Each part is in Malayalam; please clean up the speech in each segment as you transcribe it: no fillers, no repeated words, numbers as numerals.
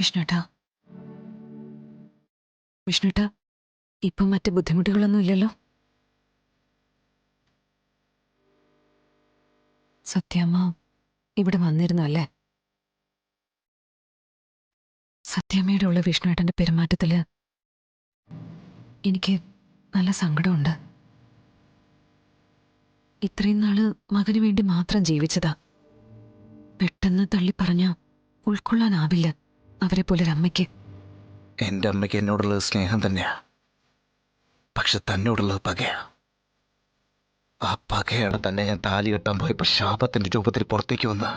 വിഷ്ണുട്ടാ, വിഷ്ണുട്ടാ, ഇപ്പം മറ്റ് ബുദ്ധിമുട്ടുകളൊന്നും ഇല്ലല്ലോ? സത്യമ്മ ഇവിടെ വന്നിരുന്നു അല്ലേ? സത്യമ്മയുടെ ഉള്ള വിഷ്ണുവേട്ടന്റെ പെരുമാറ്റത്തില് എനിക്ക് നല്ല സങ്കടമുണ്ട്. ഇത്രയും നാള് മകന് വേണ്ടി മാത്രം ജീവിച്ചതാ. പെട്ടെന്ന് തള്ളിപ്പറഞ്ഞ ഉൾക്കൊള്ളാനാവില്ല അവരെ പോലൊരമ്മയ്ക്ക്. എൻ്റെ അമ്മയ്ക്ക് എന്നോടുള്ളത് സ്നേഹം തന്നെയാ, പക്ഷെ തന്നോടുള്ളത് പകയാ. ആ പകയാണ് തന്നെ ഞാൻ താലി കെട്ടാൻ പോയപ്പോൾ ശാപത്തിന്റെ രൂപത്തിൽ പുറത്തേക്ക് വന്ന്.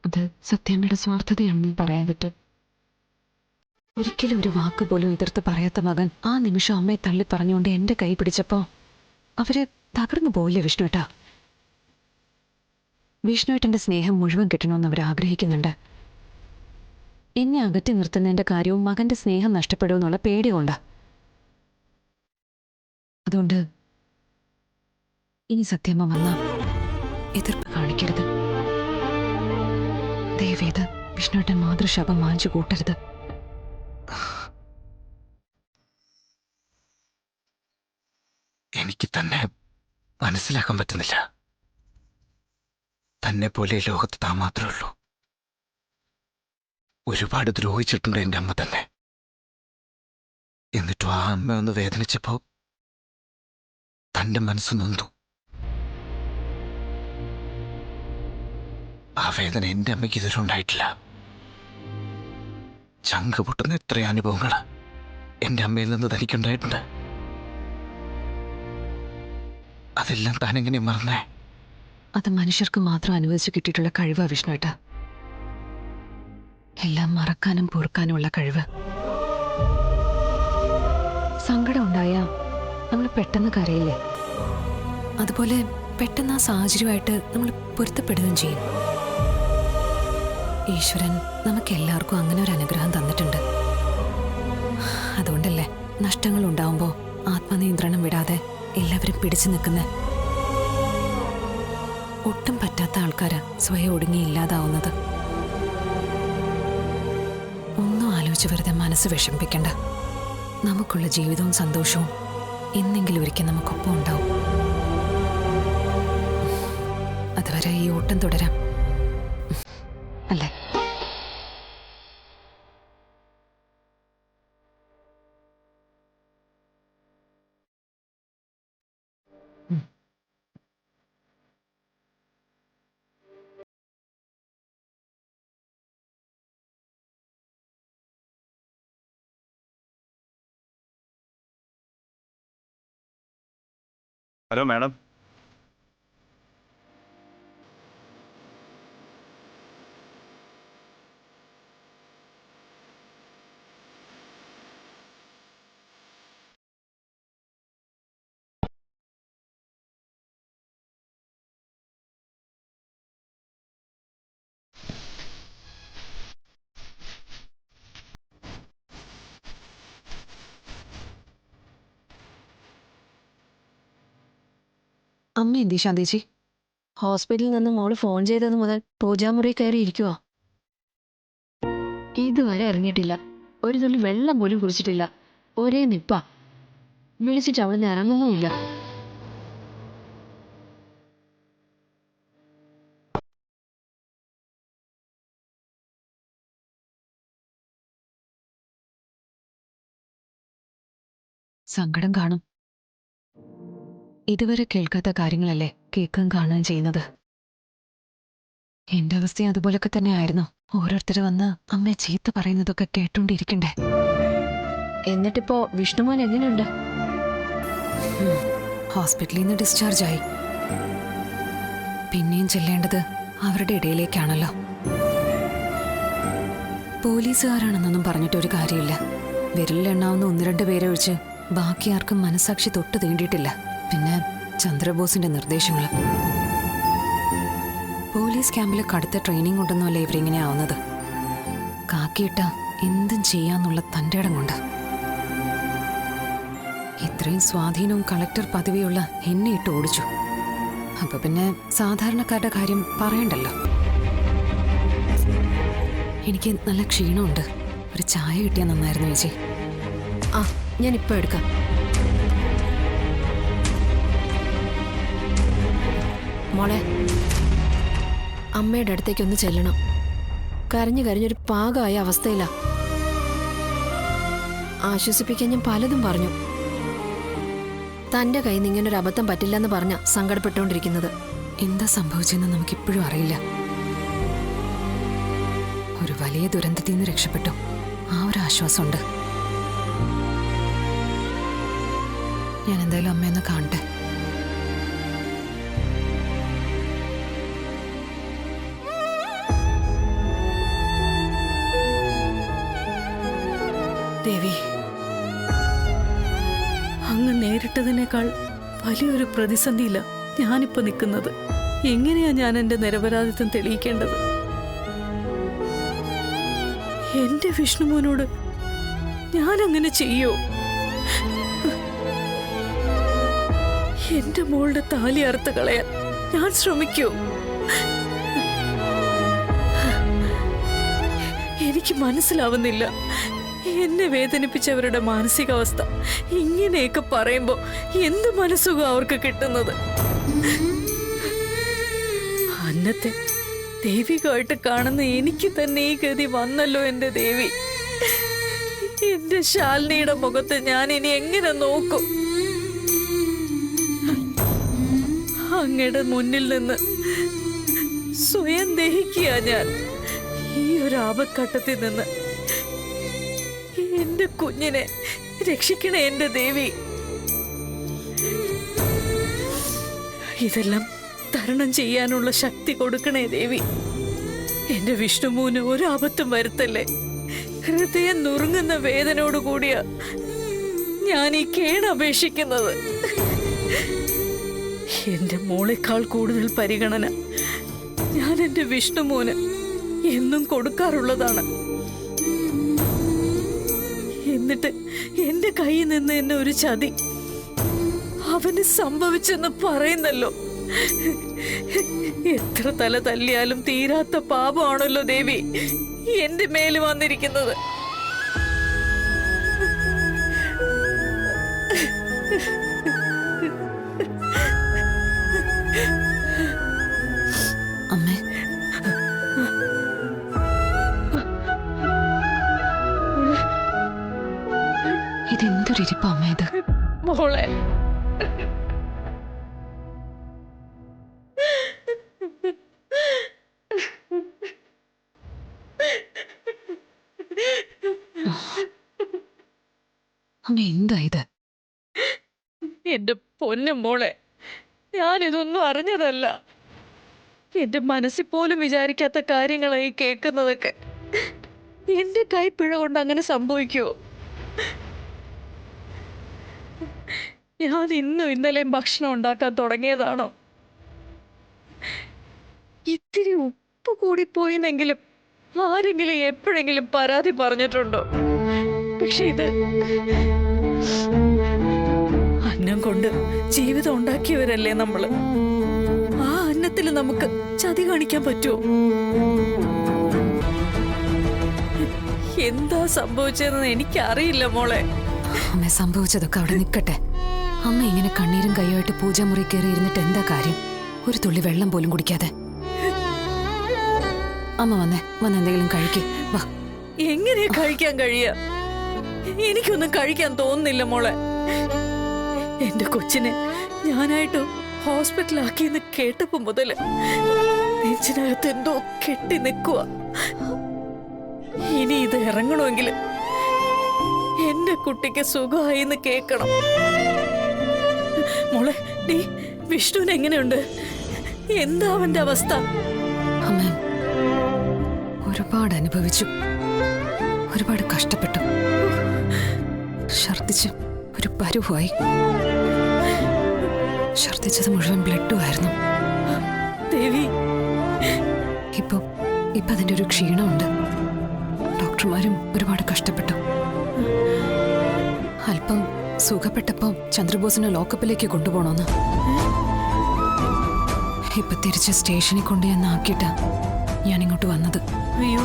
അത് സത്യമ്മയുടെ സ്വാർത്ഥതയാണെന്ന് പറയാൻ പറ്റും. ഒരിക്കലും ഒരു വാക്ക് പോലും എതിർത്ത് പറയാത്ത മകൻ ആ നിമിഷം അമ്മയെ തള്ളി പറഞ്ഞുകൊണ്ട് എന്റെ കൈ പിടിച്ചപ്പോ അവര് തകർന്നു പോയില്ലേ വിഷ്ണുവേട്ടാ? വിഷ്ണുവേട്ടന്റെ സ്നേഹം മുഴുവൻ കിട്ടണമെന്ന് അവർ ആഗ്രഹിക്കുന്നുണ്ട്. എന്നെ അകറ്റി നിർത്തുന്നതിന്റെ കാര്യവും മകന്റെ സ്നേഹം നഷ്ടപ്പെടുമെന്നുള്ള പേടി കൊണ്ടാ. അതുകൊണ്ട് ഇനി സത്യമ്മ വന്ന എതിർപ്പ് കാണിക്കരുത്. ദയവേത് വിഷ്ണുവേട്ടൻ മാതൃശാപം വാങ്ങിച്ചു കൂട്ടരുത്. എനിക്ക് തന്നെ മനസ്സിലാക്കാൻ പറ്റുന്നില്ല. തന്നെ പോലെ ലോകത്ത് താൻ മാത്രമേ ഉള്ളൂ. ഒരുപാട് ദ്രോഹിച്ചിട്ടുണ്ട് എൻ്റെ അമ്മ തന്നെ. എന്നിട്ടും ആ അമ്മ ഒന്ന് വേദനിച്ചപ്പോ തൻ്റെ മനസ്സ് നൊന്തു. ആ വേദന എൻ്റെ അമ്മയ്ക്ക് ഇതുവരെ ഉണ്ടായിട്ടില്ല. ചങ്ക് പൊട്ടുന്ന എത്രയോ അനുഭവങ്ങൾ എൻ്റെ അമ്മയിൽ നിന്ന് തനിക്കുണ്ടായിട്ടുണ്ട്. അതെല്ലാം താനെങ്ങനെ മറന്നേ? അത് മനുഷ്യർക്ക് മാത്രം അനുവദിച്ചു കിട്ടിയിട്ടുള്ള കഴിവാ വിഷ്ണുവേട്ട. എല്ലാം മറക്കാനും പൊറുക്കാനുമുള്ള കഴിവ്. സങ്കടം ഉണ്ടായാ നമ്മൾ പെട്ടെന്ന് കരയില്ലേ? അതുപോലെ പെട്ടെന്ന് ആ സാഹചര്യമായിട്ട് നമ്മൾ പൊരുത്തപ്പെടുകയും ചെയ്യും. ഈശ്വരൻ നമുക്കെല്ലാവർക്കും അങ്ങനെ ഒരു അനുഗ്രഹം തന്നിട്ടുണ്ട്. അതുകൊണ്ടല്ലേ നഷ്ടങ്ങൾ ഉണ്ടാവുമ്പോൾ ആത്മനിയന്ത്രണം വിടാതെ എല്ലാവരും പിടിച്ചു നിൽക്കുന്നത്. ഒട്ടും പറ്റാത്ത ആൾക്കാര് സ്വയം ഒടുങ്ങി ഇല്ലാതാവുന്നത്. ഒന്നും ആലോചിച്ച് വെറുതെ മനസ്സ് വിഷമിപ്പിക്കണ്ട. നമുക്കുള്ള ജീവിതവും സന്തോഷവും എന്നെങ്കിലും ഒരിക്കൽ നമുക്കൊപ്പം ഉണ്ടാവും. അതുവരെ ഈ ഓട്ടം തുടരാം, അല്ലേ? Hello madam. അമ്മ എന്തി ശാന്തേച്ചി? ഹോസ്പിറ്റലിൽ നിന്ന് മോള് ഫോൺ ചെയ്തത് മുതൽ പൂജാമുറി കയറി ഇരിക്കുവോ? ഇതുവരെ ഇറങ്ങിയിട്ടില്ല. ഒരു തുള്ളി വെള്ളം പോലും കുടിച്ചിട്ടില്ല. ഒരേ നിപ്പ. വിളിച്ചിട്ട് അവളിന്ന് ഇറങ്ങുന്നുമില്ല. സങ്കടം കാണും. ഇതുവരെ കേൾക്കാത്ത കാര്യങ്ങളല്ലേ കേൾക്കുകയും കാണുകയും ചെയ്യുന്നത്. എന്റെ അവസ്ഥയും അതുപോലൊക്കെ തന്നെ ആയിരുന്നു. ഓരോരുത്തർ വന്ന് അമ്മയെ ചീത്ത പറയുന്നതൊക്കെ കേട്ടോണ്ടിരിക്കണ്ടേ? എന്നിട്ടിപ്പോ വിഷ്ണുമോൻ എങ്ങനെയുണ്ട്? ഹോസ്പിറ്റലിൽ നിന്ന് ഡിസ്ചാർജ് ആയി. പിന്നെയും ചെല്ലേണ്ടത് അവരുടെ ഇടയിലേക്കാണല്ലോ. പോലീസുകാരാണെന്നൊന്നും പറഞ്ഞിട്ടൊരു കാര്യമില്ല. വിരലിലെണ്ണാവുന്ന 1-2 പേരെ ഒഴിച്ച് ബാക്കി ആർക്കും മനസാക്ഷി തൊട്ട് തീണ്ടിയിട്ടില്ല. പിന്നെ ചന്ദ്രബോസിന്റെ നിർദ്ദേശങ്ങൾ. പോലീസ് ക്യാമ്പിൽ കടുത്ത ട്രെയിനിങ് ഉണ്ടെന്നല്ലേ ഇവരിങ്ങനെ ആവുന്നത്. കാക്കിയിട്ട എന്തും ചെയ്യാന്നുള്ള തൻ്റെ ഇടം കൊണ്ട്. ഇത്രയും സ്വാധീനവും കളക്ടർ പദവിയുള്ള എന്നെ ഇട്ട് ഓടിച്ചു. അപ്പൊ പിന്നെ സാധാരണക്കാരുടെ കാര്യം പറയണ്ടല്ലോ. എനിക്ക് നല്ല ക്ഷീണമുണ്ട്. ഒരു ചായ കിട്ടിയാൽ നന്നായിരുന്നു ചേച്ചി. ആ, ഞാൻ ഇപ്പൊ എടുക്കാം. മോളെ, അമ്മയുടെ അടുത്തേക്കൊന്ന് ചെല്ലണം. കരഞ്ഞൊരു പാകമായ അവസ്ഥയിലാ. ആശ്വസിപ്പിക്കാൻ ഞാൻ പലതും പറഞ്ഞു. തന്റെ കയ്യിൽ നിന്ന് ഇങ്ങനൊരു അബദ്ധം പറ്റില്ലെന്ന് പറഞ്ഞ സങ്കടപ്പെട്ടുകൊണ്ടിരിക്കുന്നത്. എന്താ സംഭവിച്ചെന്ന് നമുക്കിപ്പോഴും അറിയില്ല. ഒരു വലിയ ദുരന്തത്തിൽ നിന്ന് രക്ഷപ്പെട്ടു, ആ ഒരു ആശ്വാസമുണ്ട്. ഞാൻ എന്തായാലും അമ്മയൊന്ന് കാണട്ടെ. ദേവി, അങ്ങ് നേരിട്ടതിനേക്കാൾ വലിയൊരു പ്രതിസന്ധിയില്ല ഞാനിപ്പോ നിൽക്കുന്നത്. എങ്ങനെയാ ഞാൻ എന്റെ നിരപരാധിത്വം തെളിയിക്കേണ്ടത്? എന്റെ വിഷ്ണുമോനോട് ഞാൻ അങ്ങനെ ചെയ്യോ? എന്റെ മോളുടെ താലി അറുത്ത് കളയാൻ ഞാൻ ശ്രമിക്കൂ? എനിക്ക് മനസ്സിലാവുന്നില്ല. എന്നെ വേദനിപ്പിച്ചവരുടെ മാനസികാവസ്ഥ ഇങ്ങനെയൊക്കെ പറയുമ്പോ എന്ത് മനസ്സുഖം അവർക്ക് കിട്ടുന്നത്? അന്നത്തെ ദൈവികമായിട്ട് കാണുന്ന എനിക്ക് തന്നെ ഈ ഗതി വന്നല്ലോ എന്റെ ദേവി. എന്റെ ശാലിനിയുടെ മുഖത്ത് ഞാൻ ഇനി എങ്ങനെ നോക്കും? അങ്ങയുടെ മുന്നിൽ നിന്ന് സ്വയം ദഹിക്കുക ഞാൻ. ഈ ഒരു ആപത്ഘട്ടത്തിൽ നിന്ന് എന്റെ കുഞ്ഞിനെ രക്ഷിക്കണേ എന്റെ ദേവി. ഇതെല്ലാം തരണം ചെയ്യാനുള്ള ശക്തി കൊടുക്കണേ ദേവി. എന്റെ വിഷ്ണുമോന് ഒരു ആപത്തും വരുത്തല്ലേ. ഹൃദയം നുറുങ്ങുന്ന വേദനയോട് കൂടിയ ഞാൻ ഈ കേണപേക്ഷിക്കുന്നത്. എന്റെ മോളെക്കാൾ കൂടുതൽ പരിഗണന ഞാൻ എന്റെ വിഷ്ണുമോന് എന്നും കൊടുക്കാറുള്ളതാണ്. എന്നിട്ട് എന്റെ കയ്യിൽ നിന്ന് എന്നെ ഒരു ചതി അവന് സംഭവിച്ചെന്ന് പറയുന്നല്ലോ. എത്ര തല തല്ലിയാലും തീരാത്ത പാപമാണല്ലോ ദേവി എന്റെ മേല് വന്നിരിക്കുന്നത്. അമ്മേ, ഇതെന്തൊരിരിപ്പാ അമ്മ ഇത്? മോളെ, അമ്മ എന്താ ഇത്? എന്റെ പൊന്നും മോളെ, ഞാനിതൊന്നും അറിഞ്ഞതല്ല. എന്റെ മനസ്സിൽ പോലും വിചാരിക്കാത്ത കാര്യങ്ങളായി കേൾക്കുന്നതൊക്കെ. എന്റെ കൈപ്പിഴ കൊണ്ട് അങ്ങനെ സംഭവിക്കുമോ? ഞാൻ ഇന്നും ഇന്നലെയും ഭക്ഷണം ഉണ്ടാക്കാൻ തുടങ്ങിയതാണോ? ഇത്തിരി ഉപ്പ് കൂടിപ്പോയിന്നെങ്കിലും ആരെങ്കിലും എപ്പോഴെങ്കിലും പരാതി പറഞ്ഞിട്ടുണ്ടോ? പക്ഷെ ഇത് അന്നം കൊണ്ട് ജീവിതം ഉണ്ടാക്കിയവരല്ലേ നമ്മള്. ആ അന്നത്തിൽ നമുക്ക് ചതി കാണിക്കാൻ പറ്റുമോ? എന്താ സംഭവിച്ചതെന്ന് എനിക്കറിയില്ല മോളെ. അമ്മ, സംഭവിച്ചതൊക്കെ അവിടെ നിൽക്കട്ടെ. അമ്മ ഇങ്ങനെ കണ്ണീരും കൈയുമായിട്ട് പൂജാമുറി കയറി ഇരുന്നിട്ട് എന്താ കാര്യം? ഒരു തുള്ളി വെള്ളം പോലും കുടിക്കാതെ. അമ്മ വന്ന് എന്തെങ്കിലും കഴിക്കേ. വാ. എങ്ങനെയാ കഴിക്കാൻ കഴിയാ? എനിക്കൊന്നും കഴിക്കാൻ തോന്നുന്നില്ല മോളെ. എന്റെ കൊച്ചിനെ ഞാനായിട്ട് ഹോസ്പിറ്റലാക്കിയെന്ന് കേട്ടപ്പോ മുതല് നെഞ്ചിനകത്ത് എന്തോ കെട്ടി നിൽക്കുക. ഇനി ഇത് ഇറങ്ങണമെങ്കിൽ എന്റെ കുട്ടിക്ക് സുഖമായിന്ന് കേക്കണം. മോളെ, നീ വിഷ്ണുവിന് എങ്ങനെയുണ്ട്? എന്താ അവന്റെ അവസ്ഥ? അമ്മ ഒരുപാട് അനുഭവിച്ചു, ഒരുപാട് കഷ്ടപ്പെട്ടു, ഛർദിച്ച് ഒരു പരുവായി. ഛർദിച്ചത് മുഴുവൻ ബ്ലഡുമായിരുന്നു. ദേവി, ഇപ്പൊ അതിന്റെ ഒരു ക്ഷീണമുണ്ട്. ഡോക്ടർമാരും ഒരുപാട് കഷ്ടപ്പെട്ടു. അല്പം സുഖപ്പെട്ടപ്പോ ചന്ദ്രബോസിനെ ലോക്കപ്പിലേക്ക് കൊണ്ടുപോകണമെന്ന്. ഇപ്പൊ തിരിച്ച് സ്റ്റേഷനിൽ കൊണ്ട് ഞാൻ ആക്കിയിട്ടാ ഞാൻ ഇങ്ങോട്ട് വന്നത്. അയ്യോ,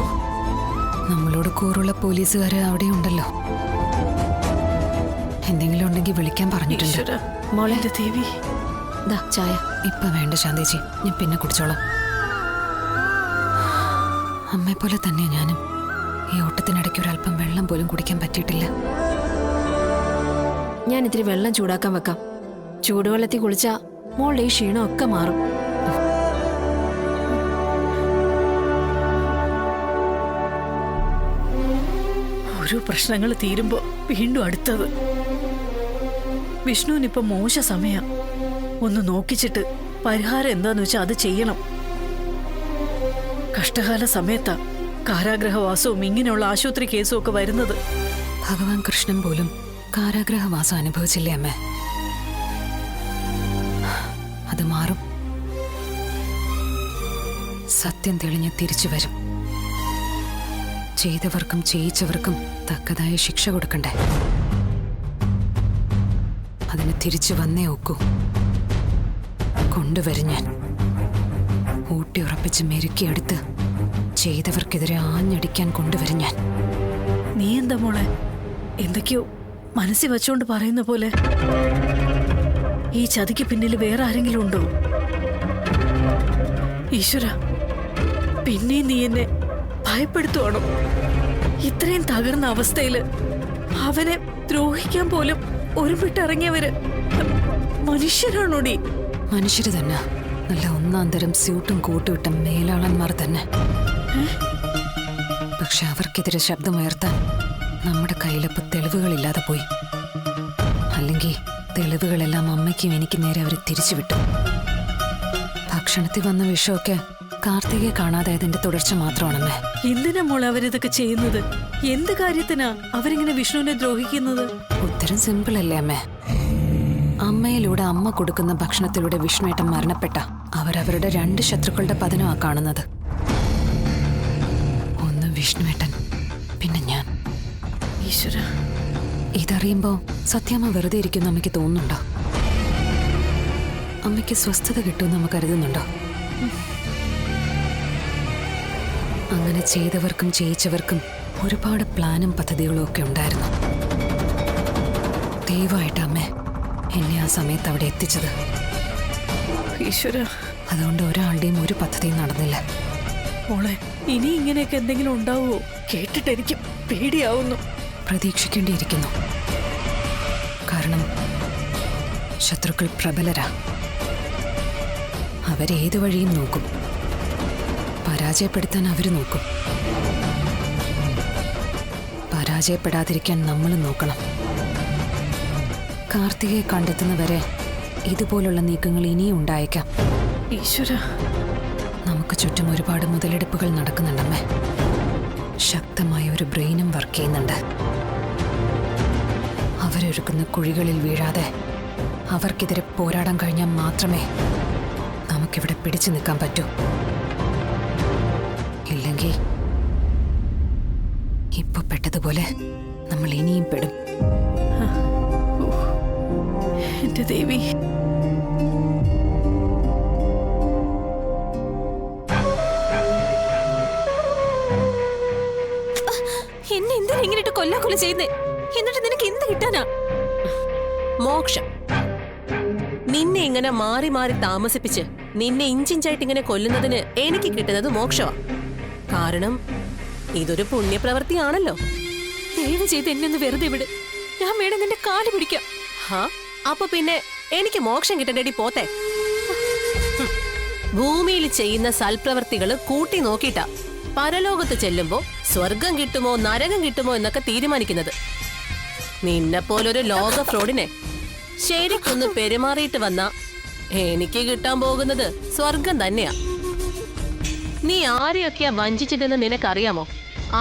നമ്മളോട് കൂറുള്ള പോലീസുകാര് അവിടെ ഉണ്ടല്ലോ. എന്തെങ്കിലും ഉണ്ടെങ്കിൽ വിളിക്കാൻ പറഞ്ഞിട്ടുണ്ട്. ഈശ്വര, മോളെ എന്റെ ദേവി. ദാ ചായ. ഇപ്പൊ വേണ്ട ശാന്തേച്ചി, ഞാൻ പിന്നെ കുടിച്ചോളാം. അമ്മയെ പോലെ തന്നെ ഞാനും ഈ ഓട്ടത്തിനിടയ്ക്ക് ഒരല്പം വെള്ളം പോലും കുടിക്കാൻ പറ്റിയിട്ടില്ല. ഞാൻ ഇത്തിരി വെള്ളം ചൂടാക്കാൻ വെക്കാം. ചൂടുവെള്ളത്തിൽ കുളിച്ചാ മോളുടെ ഈ ക്ഷീണം ഒക്കെ മാറും. ഓരോ പ്രശ്നങ്ങൾ തീരുമ്പോ വീണ്ടും അടുത്തത്. വിഷ്ണുവിനിപ്പോ മോശ സമയം. ഒന്ന് നോക്കിച്ചിട്ട് പരിഹാരം എന്താന്ന് വെച്ചാൽ അത് ചെയ്യണം. കഷ്ടകാല സമയത്താ കാരാഗ്രഹവാസവും ഇങ്ങനെയുള്ള ആശുപത്രി കേസും ഒക്കെ വരുന്നത്. ഭഗവാൻ കൃഷ്ണൻ പോലും കാരാഗ്രഹവാസം അനുഭവിച്ചില്ലേ അമ്മേ? അത് മാറും. സത്യം തെളിഞ്ഞ് തിരിച്ചു വരും. ചെയ്തവർക്കും ചെയ്യിച്ചവർക്കും തക്കതായ ശിക്ഷ കൊടുക്കണ്ടേ? അതിന് തിരിച്ചു വന്നേ ഒക്കൂ. കൊണ്ടുവരും ഞാൻ. ഊട്ടി ഉറപ്പിച്ച് മെരുക്കിയെടുത്ത് ചെയ്തവർക്കെതിരെ ആഞ്ഞടിക്കാൻ കൊണ്ടുവരും ഞാൻ. നീ എന്താ മോളെ എന്തൊക്കെയോ മനസ്സിൽ വെച്ചോണ്ട് പറയുന്ന പോലെ? ഈ ചതിക്ക് പിന്നിൽ വേറെ ആരെങ്കിലും ഉണ്ടോ? ഈശ്വര, പിന്നെ നീ എന്നെ ഭയപ്പെടുത്തുവാണോ? ഇത്രയും തകർന്ന അവസ്ഥയില് അവനെ ദ്രോഹിക്കാൻ പോലും ഒരുമിട്ടിറങ്ങിയവര് മനുഷ്യരാണോടി? മനുഷ്യര് തന്നെ. നല്ല ഒന്നാം തരം സ്യൂട്ടും കൂട്ടുവിട്ട മേലാളന്മാർ തന്നെ. പക്ഷെ അവർക്കെതിരെ ശബ്ദമുയർത്താൻ നമ്മുടെ കയ്യിലപ്പോൾ തെളിവുകളില്ലാതെ പോയി. അല്ലെങ്കിൽ തെളിവുകളെല്ലാം അമ്മയ്ക്കും എനിക്ക് നേരെ അവർ തിരിച്ചുവിട്ടു. ഭക്ഷണത്തിൽ വന്ന വിഷമൊക്കെ കാർത്തികയെ കാണാതെ അതിന്റെ തുടർച്ച മാത്രമാണമ്മേ. എന്തിനാ മോളെ അവരിതൊക്കെ ചെയ്യുന്നത്? എന്ത് കാര്യത്തിനാ അവരിങ്ങനെ വിഷ്ണുവിനെ ദ്രോഹിക്കുന്നത്? ഉത്തരം സിമ്പിൾ അല്ലേ അമ്മേ? അമ്മയിലൂടെ അമ്മ കൊടുക്കുന്ന ഭക്ഷണത്തിലൂടെ വിഷ്ണുവേട്ടൻ മരണപ്പെട്ട അവരവരുടെ 2 ശത്രുക്കളുടെ പതനമാ കാണുന്നത്. ഒന്ന് വിഷ്ണുവേട്ടൻ, പിന്നെ ഞാൻ. ഈശ്വര, ഇതറിയുമ്പോ സത്യമ്മ വെറുതെ ഇരിക്കുമെന്ന് അമ്മയ്ക്ക് തോന്നുന്നുണ്ടോ? അമ്മയ്ക്ക് സ്വസ്ഥത കിട്ടുമെന്ന് അമ്മ കരുതുന്നുണ്ടോ? അങ്ങനെ ചെയ്തവർക്കും ചെയ്യിച്ചവർക്കും ഒരുപാട് പ്ലാനും പദ്ധതികളും ഒക്കെ ഉണ്ടായിരുന്നു. ദയവായിട്ട് അമ്മേ എന്നെ ആ സമയത്ത് അവിടെ എത്തിച്ചത്. ഈശ്വര, അതുകൊണ്ട് ഒരാളുടെയും ഒരു പദ്ധതിയും നടന്നില്ല. മോളെ ഇനി ഇങ്ങനെയൊക്കെ എന്തെങ്കിലും ഉണ്ടാവുമോ? കേട്ടിട്ട് എനിക്ക് പേടിയാവുന്നു. പ്രതീക്ഷിക്കേണ്ടിയിരിക്കുന്നു. കാരണം ശത്രുക്കൾ പ്രബലരാ. അവരേത് വഴിയും നോക്കും. പരാജയപ്പെടുത്താൻ അവര് നോക്കും. പരാജയപ്പെടാതിരിക്കാൻ നമ്മളും നോക്കണം. കാർത്തികയെ കണ്ടെത്തുന്നവരെ ഇതുപോലുള്ള നീക്കങ്ങൾ ഇനിയും ഉണ്ടായേക്കാം. ഈശ്വര, നമുക്ക് ചുറ്റും ഒരുപാട് മുതലെടുപ്പുകൾ നടക്കുന്നുണ്ടമ്മേ. ശക്തമായ ഒരു ബ്രെയിനും വർക്ക് ചെയ്യുന്നുണ്ട്. അവരൊരുക്കുന്ന കുഴികളിൽ വീഴാതെ അവർക്കെതിരെ പോരാടാൻ കഴിഞ്ഞാൽ മാത്രമേ നമുക്കിവിടെ പിടിച്ചു നിൽക്കാൻ പറ്റൂ. ഇല്ലെങ്കിൽ ഇപ്പൊ പെട്ടതുപോലെ നമ്മൾ ഇനിയും പെടും. എന്റെ ദേവി. എന്നെ എന്തിനാ ഇങ്ങനെ കൊല്ലാക്കൊല ചെയ്യുന്നേ? എന്നിട്ട് നിനക്ക് എന്ത് കിട്ടാനാ? മോക്ഷം. നിന്നെ ഇങ്ങനെ മാറി മാറി താമസിപ്പിച്ച് നിന്നെ ഇഞ്ചിഞ്ചായിട്ട് ഇങ്ങനെ കൊല്ലുന്നതിന് എനിക്ക് കിട്ടുന്നത് മോക്ഷമാ. കാരണം ഇതൊരു പുണ്യപ്രവൃത്തിയാണല്ലോ. ദയവ് ചെയ്ത് എന്നെ ഒന്ന് വെറുതെ വിട്. ഞാൻ വേണം നിന്റെ കാല് പിടിക്കാം. ഹാ, അപ്പൊ പിന്നെ എനിക്ക് മോക്ഷം കിട്ടണ്ടേടി പോത്തെ. ഭൂമിയിൽ ചെയ്യുന്ന സൽപ്രവർത്തികള് കൂട്ടി നോക്കിയിട്ടാ പരലോകത്ത് ചെല്ലുമ്പോ സ്വർഗം കിട്ടുമോ നരകം കിട്ടുമോ എന്നൊക്കെ തീരുമാനിക്കുന്നത്. നിന്നെ പോലൊരു ലോക ഫ്രോഡിനെ ശരിക്കൊന്ന് പെരുമാറിയിട്ട് വന്ന എനിക്ക് കിട്ടാൻ പോകുന്നത് സ്വർഗം തന്നെയാ. നീ ആരെയൊക്കെയാ വഞ്ചിച്ചതെന്ന് നിനക്കറിയാമോ?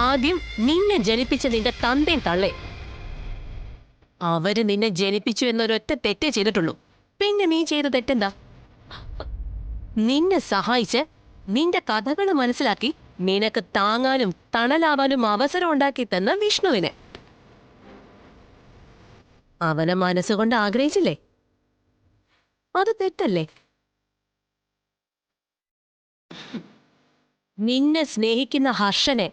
ആദ്യം നിന്നെ ജനിപ്പിച്ച നിന്റെ തന്തയും തള്ളേ. അവര് നിന്നെ ജനിപ്പിച്ചു എന്നൊരൊറ്റ തെറ്റേ ചെയ്തിട്ടുള്ളൂ. പിന്നെ നീ ചെയ്ത തെറ്റെന്താ? നിന്നെ സഹായിച്ച് നിന്റെ കഥകൾ മനസ്സിലാക്കി നിനക്ക് താങ്ങാനും തണലാവാനും അവസരം ഉണ്ടാക്കി തന്ന വിഷ്ണുവിനെ അവനെ മനസ്സുകൊണ്ട് ആഗ്രഹിച്ചില്ലേ? അത് തെറ്റല്ലേ? നിന്നെ സ്നേഹിക്കുന്ന ഹർഷനെ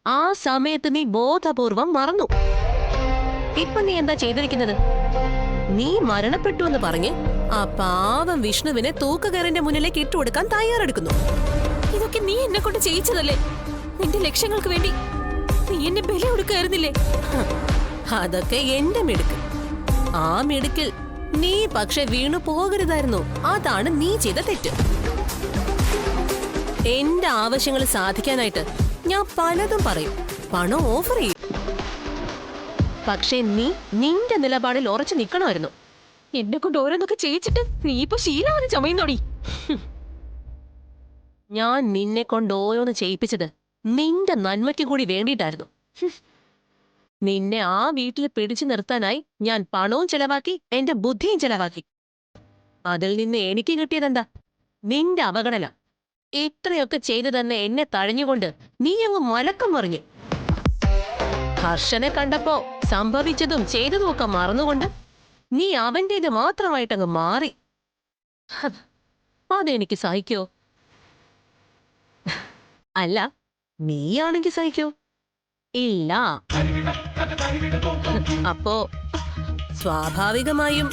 ആ സമയത്ത് നീ ബോധപൂർവം മറന്നു. ഇപ്പൊ നീ എന്താ ചെയ്തിരിക്കുന്നത്? നീ മരണപ്പെട്ടു എന്ന് പറഞ്ഞ് ആ പാവം വിഷ്ണുവിനെ തൂക്കുകയറിന്റെ മുന്നിലേക്ക് ഇട്ടുകൊടുക്കാൻ തയ്യാറെടുക്കുന്നു. ഇതൊക്കെ നീ എന്നെ കൊണ്ട് ചെയ്യിച്ചതല്ലേ? നിന്റെ ലക്ഷ്യങ്ങൾക്ക് വേണ്ടി നീ എന്നെ ബലി കൊടുക്കായിരുന്നില്ലേ? അതൊക്കെ എന്റെ മിടുക്ക്. ആ മിടുക്കിൽ നീ പക്ഷെ വീണു പോകരുതായിരുന്നു. അതാണ് നീ ചെയ്ത തെറ്റ്. എന്റെ ആവശ്യങ്ങൾ സാധിക്കാനായിട്ട് ഞാൻ പലതും പറയും, പണം ഓഫർ ചെയ്യും. പക്ഷെ നീ നിന്റെ നിലപാടിൽ ഉറച്ചു നിൽക്കണമായിരുന്നു. എന്നെ കൊണ്ട് ഓരോന്നൊക്കെ ചെയ്യിച്ചിട്ട് നീ ഇപ്പൊ ശീലമാണ് ചമയുന്നോടി. ഞാൻ നിന്നെ കൊണ്ട് ഓരോന്ന് ചെയ്യിപ്പിച്ചത് നിന്റെ നന്മയ്ക്ക് കൂടി വേണ്ടിയിട്ടായിരുന്നു. നിന്നെ ആ വീട്ടിൽ പിടിച്ചു നിർത്താനായി ഞാൻ പണവും ചെലവാക്കി, എന്റെ ബുദ്ധിയും ചെലവാക്കി. അതിൽ നിന്ന് എനിക്ക് കിട്ടിയതെന്താ? നിന്റെ അവഗണന. ഇത്രയൊക്കെ ചെയ്തു തന്നെ എന്നെ തഴഞ്ഞുകൊണ്ട് നീ അങ്ങ് മലക്കം മറിഞ്ഞു. ഹർഷനെ കണ്ടപ്പോ സംഭവിച്ചതും ചെയ്തതും ഒക്കെ മറന്നുകൊണ്ട് നീ അവന്റേത് മാത്രമായിട്ടങ്ങ് മാറി. അതെനിക്ക് സഹിക്കോ? അല്ല, നീയാണെങ്കിൽ സഹിക്കോ? ഇല്ല. അപ്പോ സ്വാഭാവികമായും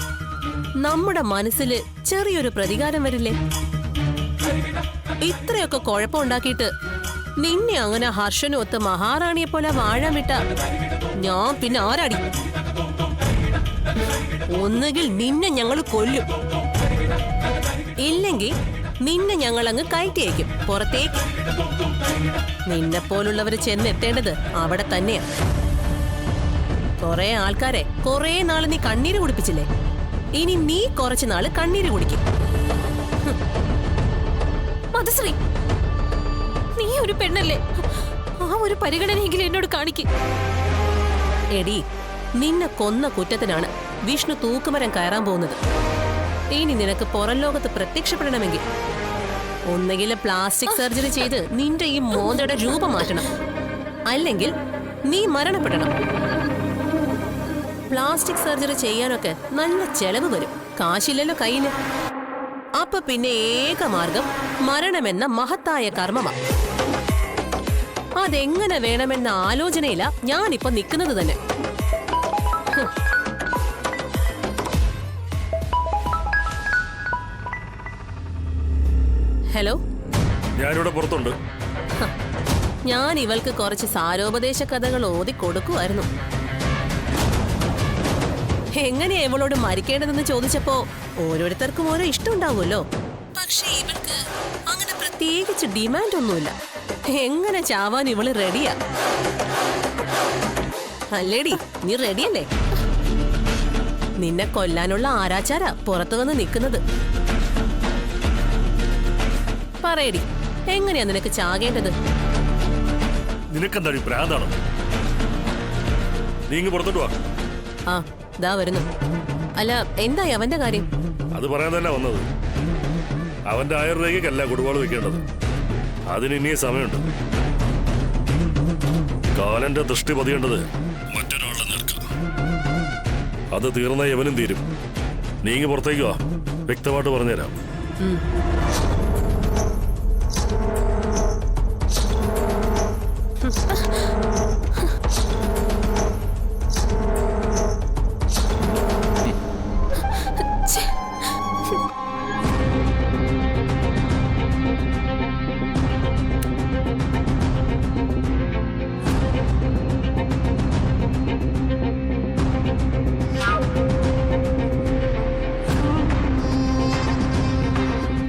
നമ്മുടെ മനസ്സിൽ ചെറിയൊരു പ്രതികാരം വരില്ലേ? ഇത്രയൊക്കെ കുഴപ്പമുണ്ടാക്കിയിട്ട് നിന്നെ അങ്ങനെ ഹർഷനൊത്ത് മഹാറാണിയെ പോലെ വാഴാൻ വിട്ട ഞാൻ പിന്നെ ആരാടി? ഒന്നുകിൽ നിന്നെ ഞങ്ങൾ കൊല്ലും, ഇല്ലെങ്കിൽ നിന്നെ ഞങ്ങൾ അങ്ങ് കയറ്റിയേക്കും പുറത്തേക്ക്. നിന്നെ പോലുള്ളവര് ചെന്നെത്തേണ്ടത് അവിടെ തന്നെയാ. കുറെ ആൾക്കാരെ കുറെ നാള് നീ കണ്ണീര് കുടിപ്പിച്ചില്ലേ? ഇനി നീ കുറച്ചു നാള് കണ്ണീര് കുടിക്കും. മധുശ്രീ, നീ ഒരു പെണ്ണല്ലേ? ആ ഒരു പരിഗണനയെങ്കിലും എന്നോട് കാണിക്ക്. എടി, നിന്നെ കൊന്ന കുറ്റത്തിനാണ് വിഷ്ണു തൂക്കുമരം കയറാൻ പോകുന്നത്. ഇനി നിനക്ക് പുറം ലോകത്ത് പ്രത്യക്ഷപ്പെടണമെങ്കിൽ ഒന്നുകിൽ പ്ലാസ്റ്റിക് സർജറി ചെയ്ത് നിന്റെ ഈ മോന്തയുടെ രൂപം മാറ്റണം, അല്ലെങ്കിൽ നീ മരണപ്പെടണം. പ്ലാസ്റ്റിക് സർജറി ചെയ്യാനൊക്കെ നല്ല ചെലവ് വരും, കാശില്ലല്ലോ കയ്യില്. അപ്പൊ പിന്നെ ഏക മാർഗം മരണമെന്ന മഹത്തായ കർമ്മമാണ്. അതെങ്ങനെ വേണമെന്ന ആലോചനയില ഞാനിപ്പോ നിൽക്കുന്നത് തന്നെ. ഹലോ, ഞാനിവിടെ പുറത്തുണ്ട്. ഞാൻ ഇവൾക്ക് കുറച്ച് സാരോപദേശ കഥകൾ ഓതി കൊടുക്കുമായിരുന്നു. എങ്ങനെയാ ഇവളോട് മരിക്കേണ്ടതെന്ന് ചോദിച്ചപ്പോ ഓരോരുത്തർക്കും ഓരോ ഇഷ്ടം ഉണ്ടാവുമല്ലോ. പക്ഷേ ഇവൾക്ക് അങ്ങനെ പ്രത്യേകിച്ച് ഡിമാൻഡ് ഒന്നുമില്ല. എങ്ങനെ ചാവാൻ ഇവള് റെഡിയാ. അല്ലേടി, നീ റെഡിയല്ലേ? നിന്നെ കൊല്ലാനുള്ള ആരാച്ചാര പുറത്തു വന്ന് നിൽക്കുന്നത്. പറയടി, എങ്ങനെയാ നിനക്ക് ചാകേണ്ടത്? നിനക്കെന്താടി ഭ്രാന്താണോ? നീ ഇങ്ങ് പുറത്തോട്ട് വാ. ആ, ദാ വരുന്നു. അല്ല, എന്തായി അവന്റെ കാര്യം? അത് പറയാൻ തന്നെ വന്നത്. അവന്റെ ആയുർരേഖയ്ക്കല്ല കുടുവാള് വെക്കേണ്ടത്. അതിന് ഇനിയും സമയമുണ്ട്. കാലന്റെ ദൃഷ്ടി പതിയേണ്ടത് മറ്റൊരാളുടെ നേർക്ക്. അത് തീർന്ന യവനും തീരും. നീ ഇങ്ങ് പുറത്തേക്ക് വാ, വ്യക്തമായിട്ട് പറഞ്ഞുതരാം.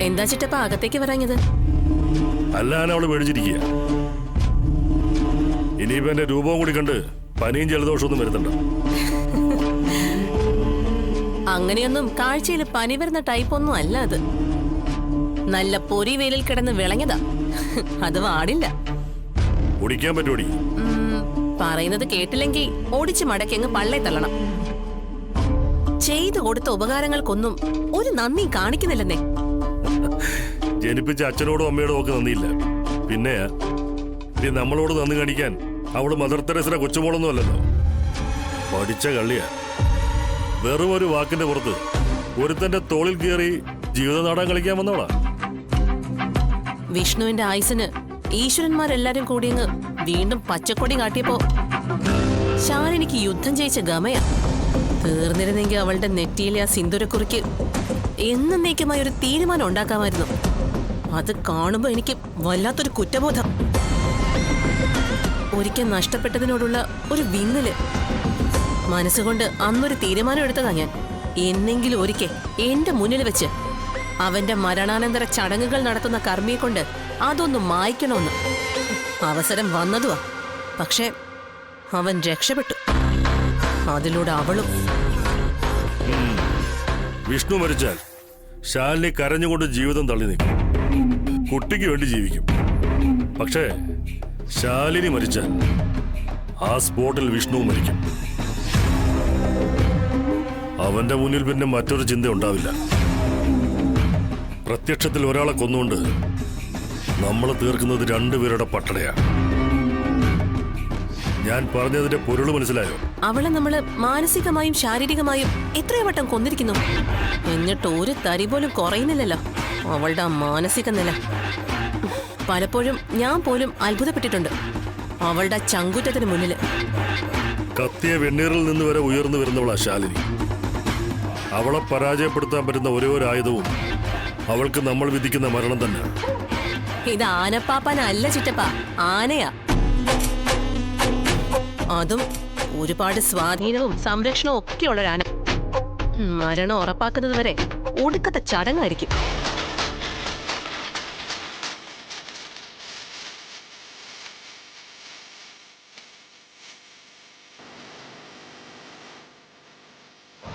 എന്താ ചിറ്റപ്പ അകത്തേക്ക് വരാഞ്ഞത്? അല്ലാതെ അവള് പേടിച്ചിരിക്കുക. ഇനിയിപ്പോ എന്റെ രൂപവും കൂടി കണ്ട് പനിയും ജലദോഷമൊന്നും വരുത്തണ്ട. അങ്ങനെയൊന്നും കാഴ്ചയിൽ പനി വരുന്ന ടൈപ്പൊന്നും അല്ല അത്. നല്ല പൊരി വെയിലിൽ കിടന്ന് വിളഞ്ഞതാ. അത് വാടില്ല. കുടിക്കാൻ പറ്റൂടി? പറയുന്നത് കേട്ടില്ലെങ്കിൽ ഓടിച്ച് മടക്കി അങ്ങ് പള്ളേ തള്ളണം. ചെയ്തു കൊടുത്ത ഉപകാരങ്ങൾക്കൊന്നും ഒരു നന്ദി കാണിക്കുന്നില്ലെന്നേ. ജനിപ്പിച്ച അച്ഛനോടും അമ്മയോടും ഒക്കെ നന്ദിയില്ല. പിന്നെ ഇനി നമ്മളോട് നന്ദി കാണിക്കാൻ അവള് മദർ തെരേസയുടെ കൊച്ചുമോളൊന്നും അല്ലല്ലോ. പഠിച്ച കള്ളിയാ. വെറും ഒരു വാക്കിന്റെ പുറത്ത് ഒരുത്തന്റെ തോളിൽ കയറി ജീവിത നാടകം കളിക്കാൻ വന്നോളാ. വിഷ്ണുവിന്റെ ആയുസിന് ഈശ്വരന്മാരെല്ലാരും കൂടി അങ്ങ് വീണ്ടും പച്ചക്കൊടി കാട്ടിയപ്പോ ശാലിനിക്ക് യുദ്ധം ജയിച്ച ഗമയാ. തീർന്നിരുന്നെങ്കിൽ അവളുടെ നെറ്റിയിലെ ആ സിന്ദൂരക്കുറിക്ക് എന്നേക്കുമായി ഒരു തീരുമാനം ഉണ്ടാക്കാമായിരുന്നു. അത് കാണുമ്പോ എനിക്ക് വല്ലാത്തൊരു കുറ്റബോധം. ഒരിക്കൽ നഷ്ടപ്പെട്ടതിനോടുള്ള ഒരു വിങ്ങല് മനസ്സുകൊണ്ട് അന്നൊരു തീരുമാനം എടുത്തതാ ഞാൻ. എന്നെങ്കിലും ഒരിക്കൽ എന്റെ മുന്നിൽ വെച്ച് അവന്റെ മരണാനന്തര ചടങ്ങുകൾ നടത്തുന്ന കർമ്മിയെ കൊണ്ട് അതൊന്ന് മായ്ക്കണമെന്ന്. അവസരം വന്നതുവാ. പക്ഷെ അവൻ രക്ഷപ്പെട്ടു. അതിലൂടെ അവളും. വിഷ്ണു മരിച്ചാൽ ശാലിനി കരഞ്ഞുകൊണ്ട് ജീവിതം തള്ളി നിൽക്കും. കുട്ടിക്ക് വേണ്ടി ജീവിക്കും. പക്ഷേ ശാലിനി മരിച്ചാൽ ആ സ്പോട്ടിൽ വിഷ്ണു മരിക്കും. അവന്റെ മുന്നിൽ പിന്നെ മറ്റൊരു ചിന്ത ഉണ്ടാവില്ല. പ്രത്യക്ഷത്തിൽ ഒരാളെ കൊന്നുകൊണ്ട് നമ്മൾ തീർക്കുന്നത് രണ്ടുപേരുടെ പട്ടടയാണ്. ഞാൻ പറഞ്ഞതിന്റെ പൊരുൾ മനസ്സിലായോ? അവളെ നമ്മള് മാനസികമായും ശാരീരികമായും എത്രയോ വട്ടം കൊന്നിരിക്കുന്നു. എന്നിട്ട് ഒരു തരി പോലും കുറയുന്നില്ലല്ലോ അവളുടെ ആ മാനസിക നില. പലപ്പോഴും ഞാൻ പോലും അത്ഭുതപ്പെട്ടിട്ടുണ്ട് അവളുടെ ചങ്കുറ്റത്തിന് മുന്നിൽ. കത്തിയ വെണ്ണീറിൽ നിന്ന് വരെ ഉയർന്നു വരുന്നവളാ ശാലിനി. അവളെ പരാജയപ്പെടുത്താൻ പറ്റുന്ന ഒരേ ഒരു ആയുധവും അവൾക്ക് നമ്മൾ വിധിക്കുന്ന മരണം തന്നെ. ഇത് ആനപ്പാപ്പാനല്ല ചിറ്റപ്പ, ആനയാ. അതും ഒരുപാട് സ്വാധീനവും സംരക്ഷണവും ഒക്കെയുള്ള ഒരു ആന. മരണം ഉറപ്പാക്കുന്നത് വരെ ഒടുക്കത്തെ ചടങ്ങായിരിക്കും.